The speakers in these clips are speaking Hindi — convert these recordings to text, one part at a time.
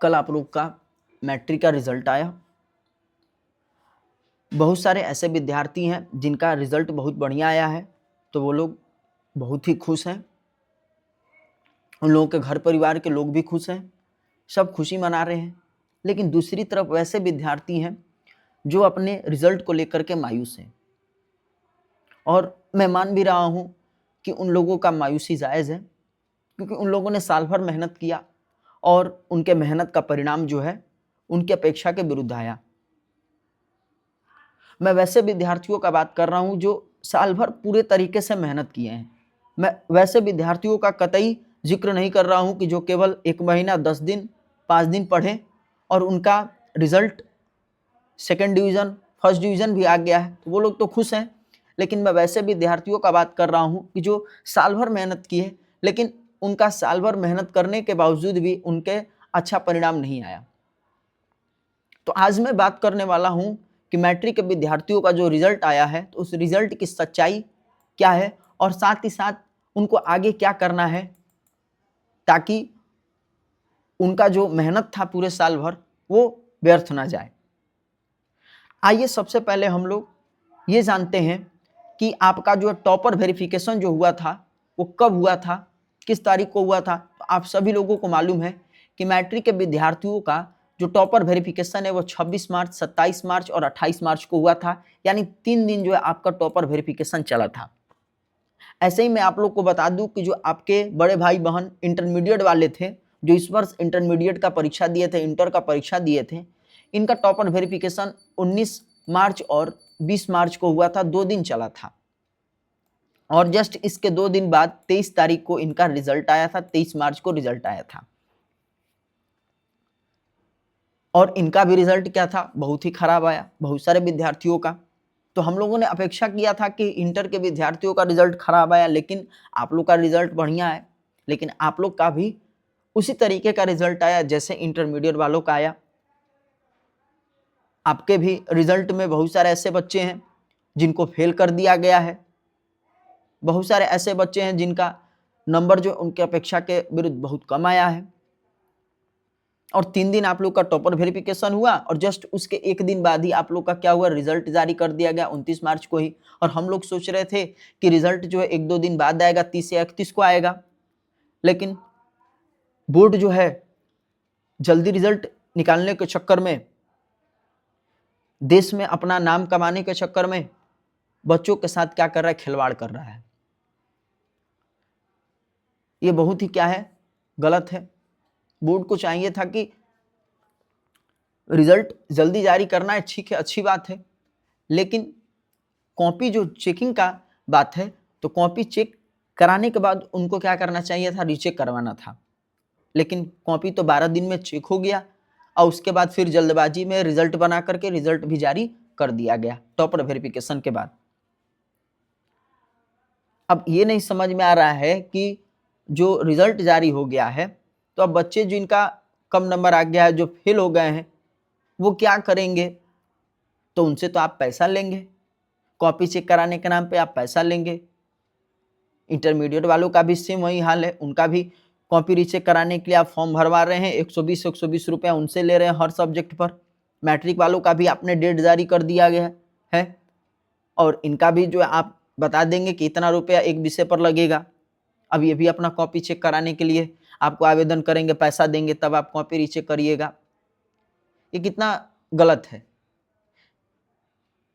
कल आप लोग का मैट्रिक का रिजल्ट आया। बहुत सारे ऐसे विद्यार्थी हैं जिनका रिजल्ट बहुत बढ़िया आया है, तो वो लोग बहुत ही खुश हैं। उन लोगों के घर परिवार के लोग भी खुश हैं, सब खुशी मना रहे हैं। लेकिन दूसरी तरफ वैसे विद्यार्थी हैं जो अपने रिजल्ट को लेकर के मायूस हैं, और मैं मान भी रहा हूँ कि उन लोगों का मायूसी जायज़ है, क्योंकि उन लोगों ने साल भर मेहनत किया और उनके मेहनत का परिणाम जो है उनकी अपेक्षा के विरुद्ध आया। मैं वैसे विद्यार्थियों का बात कर रहा हूँ जो साल भर पूरे तरीके से मेहनत किए हैं। मैं वैसे विद्यार्थियों का कतई जिक्र नहीं कर रहा हूँ कि जो केवल 1 महीना 10 दिन 5 दिन पढ़े और उनका result second division first division भी आ गया है, तो वो लोग तो खुश हैं। लेकिन मैं वैसे विद्यार्थियों का बात कर रहा हूँ कि जो साल भर मेहनत की है, लेकिन उनका साल भर मेहनत करने के बावजूद भी उनके अच्छा परिणाम नहीं आया। तो आज मैं बात करने वाला हूँ कि मैट्रिक के विद्यार्थियों का जो रिजल्ट आया है, तो उस रिजल्ट की सच्चाई क्या है और साथ ही साथ उनको आगे क्या करना है ताकि उनका जो मेहनत था पूरे साल भर वो व्यर्थ ना जाए। आइए सबसे पहले हम लोग ये जानते हैं कि आपका जो टॉपर वेरिफिकेशन जो हुआ था वो कब हुआ था, किस तारीख को हुआ था। तो आप सभी लोगों को मालूम है कि मैट्रिक के विद्यार्थियों का जो टॉपर वेरिफिकेशन है वो 26 मार्च, 27 मार्च और 28 मार्च को हुआ था, यानी 3 दिन जो है आपका टॉपर वेरिफिकेशन चला था। ऐसे ही मैं आप लोग को बता दूं कि जो आपके बड़े भाई बहन इंटरमीडिएट वाले थे, जो इस वर्ष इंटरमीडिएट का परीक्षा दिए थे, इंटर का परीक्षा दिए थे, इनका टॉपर वेरिफिकेशन 19 मार्च और 20 मार्च को हुआ था, 2 दिन चला था। और जस्ट इसके 2 दिन बाद 23 तारीख को इनका रिजल्ट आया था, 23 मार्च को रिजल्ट आया था। और इनका भी रिजल्ट क्या था, बहुत ही खराब आया बहुत सारे विद्यार्थियों का। तो हम लोगों ने अपेक्षा किया था कि इंटर के विद्यार्थियों का रिजल्ट खराब आया, लेकिन आप लोग का रिजल्ट बढ़िया है। लेकिन आप लोग का भी उसी तरीके का रिजल्ट आया जैसे इंटरमीडिएट वालों का आया। आपके भी रिजल्ट में बहुत सारे ऐसे बच्चे हैं जिनको फेल कर दिया गया है, बहुत सारे ऐसे बच्चे हैं जिनका नंबर जो उनके अपेक्षा के विरुद्ध बहुत कम आया है। और 3 दिन आप लोग का टॉपर वेरिफिकेशन हुआ और जस्ट उसके 1 दिन बाद ही आप लोग का क्या हुआ, रिजल्ट जारी कर दिया गया 29 मार्च को ही। और हम लोग सोच रहे थे कि रिजल्ट जो है 1-2 दिन बाद आएगा, 30 या 31 को आएगा। लेकिन बोर्ड जो है जल्दी रिजल्ट निकालने के चक्कर में, देश में अपना नाम कमाने के चक्कर में बच्चों के साथ क्या कर रहा है, खिलवाड़ कर रहा है। ये बहुत ही क्या है, गलत है। बोर्ड को चाहिए था कि रिजल्ट जल्दी जारी करना है, ठीक है, अच्छी बात है, लेकिन कॉपी जो चेकिंग का बात है, तो कॉपी चेक कराने के बाद उनको क्या करना चाहिए था, रीचेक करवाना था। लेकिन कॉपी तो 12 दिन में चेक हो गया और उसके बाद फिर जल्दबाजी में रिजल्ट बना करके रिजल्ट भी जारी कर दिया गया टॉपर वेरिफिकेशन के बाद। अब ये नहीं समझ में आ रहा है कि जो रिजल्ट जारी हो गया है, तो अब बच्चे जिनका कम नंबर आ गया है, जो फेल हो गए हैं, वो क्या करेंगे। तो उनसे तो आप पैसा लेंगे, कॉपी चेक कराने के नाम पे आप पैसा लेंगे। इंटरमीडिएट वालों का भी सेम वही हाल है, उनका भी कॉपी रीचेक कराने के लिए आप फॉर्म भरवा रहे हैं, 120 रुपया उनसे ले रहे हैं हर सब्जेक्ट पर। मैट्रिक वालों का भी आपने डेट जारी कर दिया गया है और इनका भी जो है आप बता देंगे कि इतना रुपया एक विषय पर लगेगा। अब ये भी अपना कॉपी चेक कराने के लिए आपको आवेदन करेंगे, पैसा देंगे, तब आप कॉपी रीचेक करिएगा। ये कितना गलत है।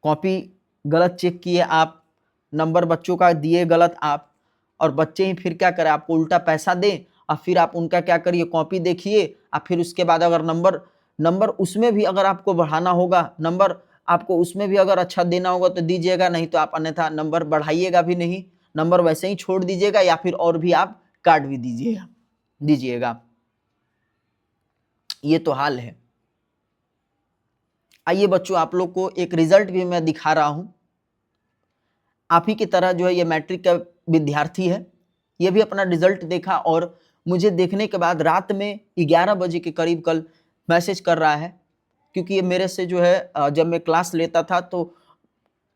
कॉपी गलत चेक किए आप, नंबर बच्चों का दिए गलत आप, और बच्चे ही फिर क्या करें, आपको उल्टा पैसा दें और फिर आप उनका क्या करिए, कॉपी देखिए और फिर उसके बाद अगर नंबर उसमें भी अगर आपको बढ़ाना होगा, नंबर आपको उसमें भी अगर अच्छा देना होगा तो दीजिएगा, नहीं तो आप अन्यथा नंबर बढ़ाइएगा भी नहीं, नंबर वैसे ही छोड़ दीजिएगा या फिर और भी आप काट भी दीजिएगा। ये तो हाल है। आइए बच्चों, आप लोग को एक रिजल्ट भी मैं दिखा रहा हूं। आप ही की तरह जो है ये मैट्रिक का विद्यार्थी है, ये भी अपना रिजल्ट देखा और मुझे देखने के बाद रात में 11 बजे के करीब कल मैसेज कर रहा है, क्योंकि ये मेरे से जो है जब मैं क्लास लेता था तो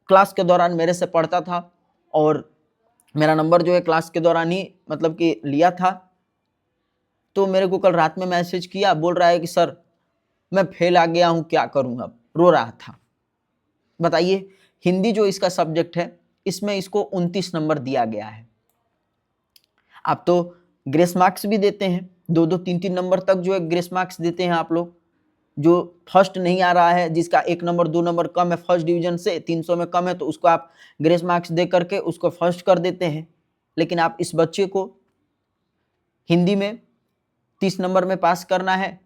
क्लास के दौरान मेरे से पढ़ता था और मेरा नंबर जो है क्लास के दौरान ही मतलब कि लिया था। तो मेरे को कल रात में मैसेज किया, बोल रहा है कि सर मैं फेल आ गया हूँ, क्या करूँ, अब रो रहा था। बताइए, हिंदी जो इसका सब्जेक्ट है इसमें इसको 29 नंबर दिया गया है। आप तो ग्रेस मार्क्स भी देते हैं, 2-2 3-3 नंबर तक जो है ग्रेस मार्क्स देते हैं आप लोग। जो फर्स्ट नहीं आ रहा है, जिसका 1 नंबर 2 नंबर कम है फर्स्ट डिवीजन से, 300 में कम है, तो उसको आप ग्रेस मार्क्स दे करके उसको फर्स्ट कर देते हैं। लेकिन आप इस बच्चे को हिंदी में 30 नंबर में पास करना है,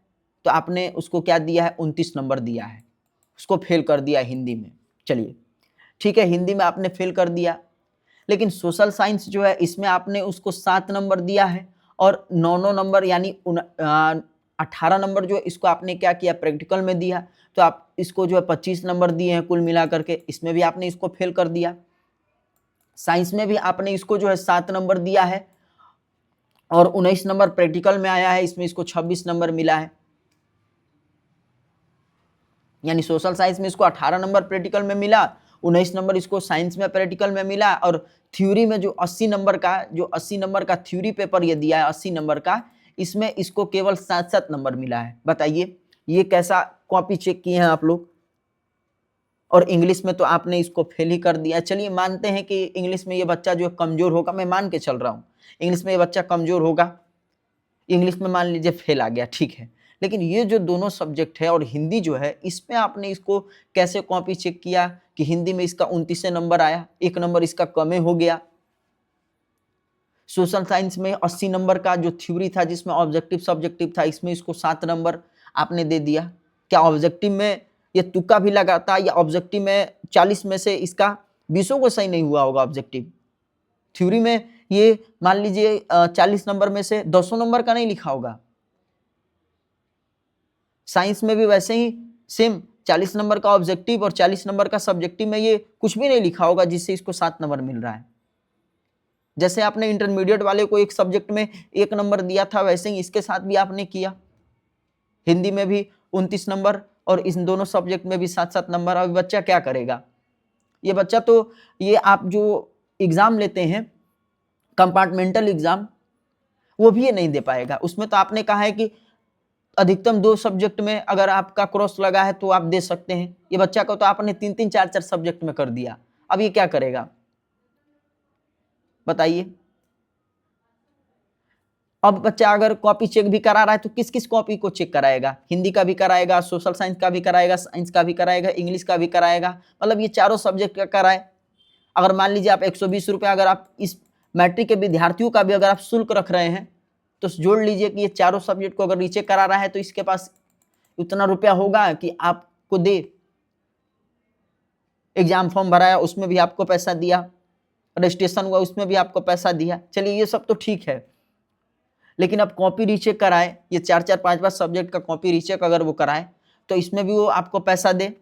तो आपने उसको क्या दिया है, 29 नंबर दिया है, उसको फेल कर दिया हिंदी में। चलिए ठीक है, हिंदी में आपने फेल कर दिया। लेकिन सोशल साइंस जो है इसमें आपने उसको 7 नंबर दिया है, और 9-9 नंबर यानी 18 नंबर जो है इसको आपने क्या किया, प्रैक्टिकल में दिया। तो आप इसको जो है 25 नंबर दिए हैं कुल मिला करके, इसमें भी आपने इसको फेल कर दिया। साइंस में भी आपने इसको जो है 7 नंबर दिया है, और 19 नंबर प्रैक्टिकल में आया है, इसमें इसको 26 नंबर मिला है। यानी सोशल साइंस में इसको 18 नंबर प्रैक्टिकल में मिला, 19 नंबर इसको साइंस में प्रैक्टिकल में मिला, और थ्योरी में जो 80 नंबर का थ्योरी पेपर ये दिया है 80 नंबर का, इसमें इसको केवल 7-7 नंबर मिला है। बताइए ये कैसा कॉपी चेक किए हैं आप लोग। और इंग्लिश में तो आपने इसको फेल ही कर दिया। चलिए मानते हैं कि इंग्लिश में ये बच्चा जो कमजोर होगा, मैं मान के चल रहा हूँ इंग्लिश में ये बच्चा कमजोर होगा, इंग्लिश में मान लीजिए फेल आ गया, ठीक है। लेकिन ये जो दोनों सब्जेक्ट है और हिंदी जो है, इसमें आपने इसको कैसे कॉपी चेक किया कि हिंदी में इसका 29 नंबर आया, 1 नंबर इसका कम हो गया। सोशल साइंस में 80 नंबर का जो थ्योरी था जिसमें ऑब्जेक्टिव सब्जेक्टिव था, इसमें इसको 7 नंबर आपने दे दिया। क्या ऑब्जेक्टिव में ये तुक्का भी लगाता, या ऑब्जेक्टिव में 40 में से इसका 20 को सही नहीं हुआ होगा ऑब्जेक्टिव। थ्योरी में ये मान लीजिए 40 नंबर में से 200 नंबर का नहीं लिखा होगा। साइंस में भी वैसे ही सेम 40 नंबर का ऑब्जेक्टिव और 40 नंबर का सब्जेक्टिव में ये कुछ भी नहीं लिखा होगा जिससे इसको 7 नंबर मिल रहा है। जैसे आपने इंटरमीडिएट वाले को एक सब्जेक्ट में 1 नंबर दिया था, वैसे ही इसके साथ भी आपने किया। हिंदी में भी 29 नंबर और इन दोनों सब्जेक्ट में भी 7-7 नंबर। अब बच्चा क्या करेगा? ये बच्चा तो ये आप जो एग्जाम लेते हैं कंपार्टमेंटल एग्जाम, वो भी ये नहीं दे पाएगा। उसमें तो आपने कहा है कि अधिकतम 2 सब्जेक्ट में अगर आपका क्रॉस लगा है तो आप दे सकते हैं। ये बच्चा को तो आपने 3-3 4-4 सब्जेक्ट में कर दिया। अब ये क्या करेगा बताइए। अब बच्चा अगर कॉपी चेक भी करा रहा है तो किस किस कॉपी को चेक कराएगा? हिंदी का भी कराएगा, सोशल साइंस का भी कराएगा, साइंस का भी कराएगा, इंग्लिश का भी कराएगा। मतलब ये चारों सब्जेक्ट का कराए। अगर मान लीजिए आप 120 रुपये अगर आप इस मैट्रिक के विद्यार्थियों का भी अगर आप शुल्क रख रहे हैं, तो जोड़ लीजिए कि ये चारों सब्जेक्ट को अगर रीचेक करा रहा है तो इसके पास उतना रुपया होगा कि आपको दे। एग्जाम फॉर्म भराया उसमें भी आपको पैसा दिया, रजिस्ट्रेशन हुआ उसमें भी आपको पैसा दिया। चलिए ये सब तो ठीक है, लेकिन अब कॉपी रीचेक कराए, ये 4-4 5-5 सब्जेक्ट का कॉपी रीचेक अगर वो कराए तो इसमें भी वो आपको पैसा दे।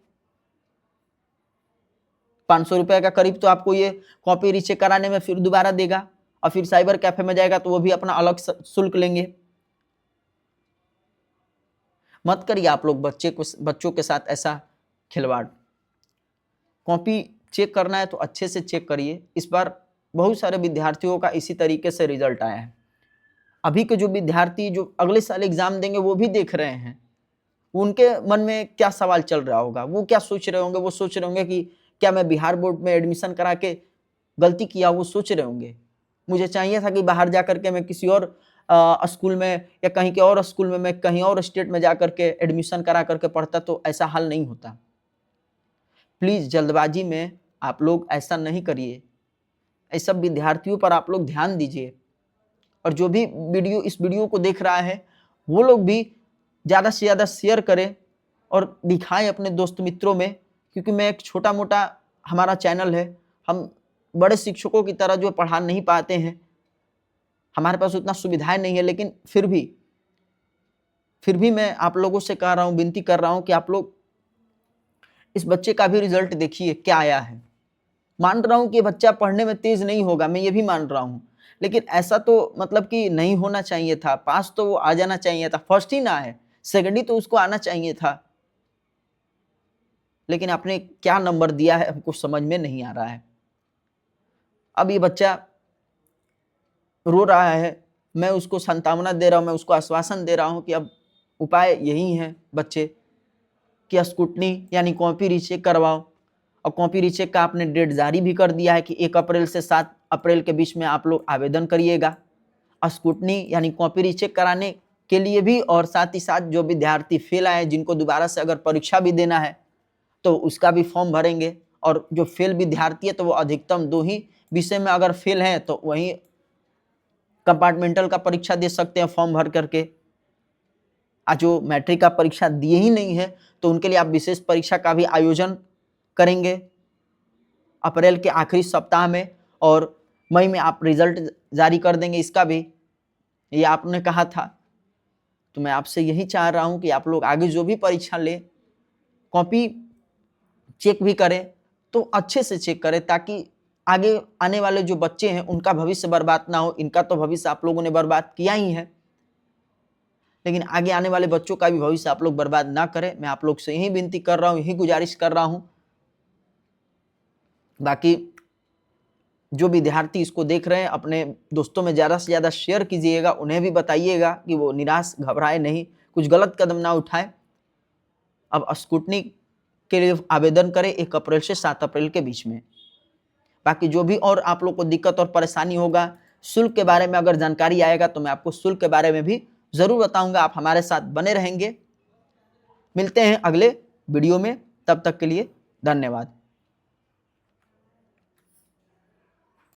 500 रुपये का करीब तो आपको ये कॉपी रीचेक कराने में फिर दोबारा देगा, और फिर साइबर कैफे में जाएगा तो वो भी अपना अलग शुल्क लेंगे। मत करिए आप लोग बच्चों के साथ ऐसा खिलवाड़। कॉपी चेक करना है तो अच्छे से चेक करिए। इस बार बहुत सारे विद्यार्थियों का इसी तरीके से रिजल्ट आया है। अभी के जो विद्यार्थी जो अगले साल एग्जाम देंगे वो भी देख रहे हैं, उनके मन में क्या सवाल चल रहा होगा, वो क्या सोच रहे होंगे। वो सोच रहे होंगे कि क्या मैं बिहार बोर्ड में एडमिशन करा के गलती किया। वो सोच रहे होंगे मुझे चाहिए था कि बाहर जा करके मैं किसी और स्कूल में या कहीं के और स्कूल में, मैं कहीं और स्टेट में जा करके एडमिशन करा करके पढ़ता तो ऐसा हाल नहीं होता। प्लीज़ जल्दबाजी में आप लोग ऐसा नहीं करिए। ऐसे सब विद्यार्थियों पर आप लोग ध्यान दीजिए, और जो भी इस वीडियो को देख रहा है वो लोग भी ज़्यादा से ज़्यादा शेयर करें और दिखाएं अपने दोस्त मित्रों में। क्योंकि मैं एक छोटा मोटा हमारा चैनल है, हम बड़े शिक्षकों की तरह जो पढ़ा नहीं पाते हैं, हमारे पास उतना सुविधाएं नहीं है। लेकिन फिर भी मैं आप लोगों से कह रहा हूँ, विनती कर रहा हूँ कि आप लोग इस बच्चे का भी रिजल्ट देखिए क्या आया है। मान रहा हूँ कि बच्चा पढ़ने में तेज नहीं होगा, मैं ये भी मान रहा हूँ, लेकिन ऐसा तो मतलब कि नहीं होना चाहिए था। पास तो वो आ जाना चाहिए था, फर्स्ट ही ना है, सेकंड ही तो उसको आना चाहिए था। लेकिन आपने क्या नंबर दिया है हमको समझ में नहीं आ रहा है। अब ये बच्चा रो रहा है, मैं उसको सांत्वना दे रहा हूँ, मैं उसको आश्वासन दे रहा हूँ कि अब उपाय यही है बच्चे कि स्क्रूटनी यानी कॉपी रीचेक करवाओ। और कॉपी रीचेक का आपने डेट जारी भी कर दिया है कि 1 अप्रैल से 7 अप्रैल के बीच में आप लोग आवेदन करिएगा स्क्रूटनी यानी कॉपी रीचेक कराने के लिए भी, और साथ ही साथ जो विद्यार्थी फेल आए जिनको दोबारा से अगर परीक्षा भी देना है तो उसका भी फॉर्म भरेंगे। और जो फेल विद्यार्थी है तो वो अधिकतम 2 ही विषय में अगर फेल है तो वहीं कंपार्टमेंटल का परीक्षा दे सकते हैं फॉर्म भर करके। जो मैट्रिक का परीक्षा दिए ही नहीं है तो उनके लिए आप विशेष परीक्षा का भी आयोजन करेंगे अप्रैल के आखिरी सप्ताह में, और मई में आप रिजल्ट जारी कर देंगे इसका भी, ये आपने कहा था। तो मैं आपसे यही चाह रहा हूं कि आप लोग आगे जो भी परीक्षा ले कॉपी चेक भी करें तो अच्छे से चेक करें, ताकि आगे आने वाले जो बच्चे हैं उनका भविष्य बर्बाद ना हो। इनका तो भविष्य आप लोगों ने बर्बाद किया ही है, लेकिन आगे आने वाले बच्चों का भी भविष्य आप लोग बर्बाद ना करें। मैं आप लोग से यही विनती कर रहा हूँ, यही गुजारिश कर रहा हूँ। बाकी जो विद्यार्थी इसको देख रहे हैं अपने दोस्तों में ज़्यादा से ज़्यादा शेयर कीजिएगा, उन्हें भी बताइएगा कि वो निराश घबराए नहीं, कुछ गलत कदम ना उठाए। अब स्क्रूटनी के लिए आवेदन करें 1 अप्रैल से 7 अप्रैल के बीच में। बाकी जो भी और आप लोग को दिक्कत और परेशानी होगा, शुल्क के बारे में अगर जानकारी आएगा तो मैं आपको शुल्क के बारे में भी ज़रूर बताऊंगा। आप हमारे साथ बने रहेंगे। मिलते हैं अगले वीडियो में, तब तक के लिए धन्यवाद।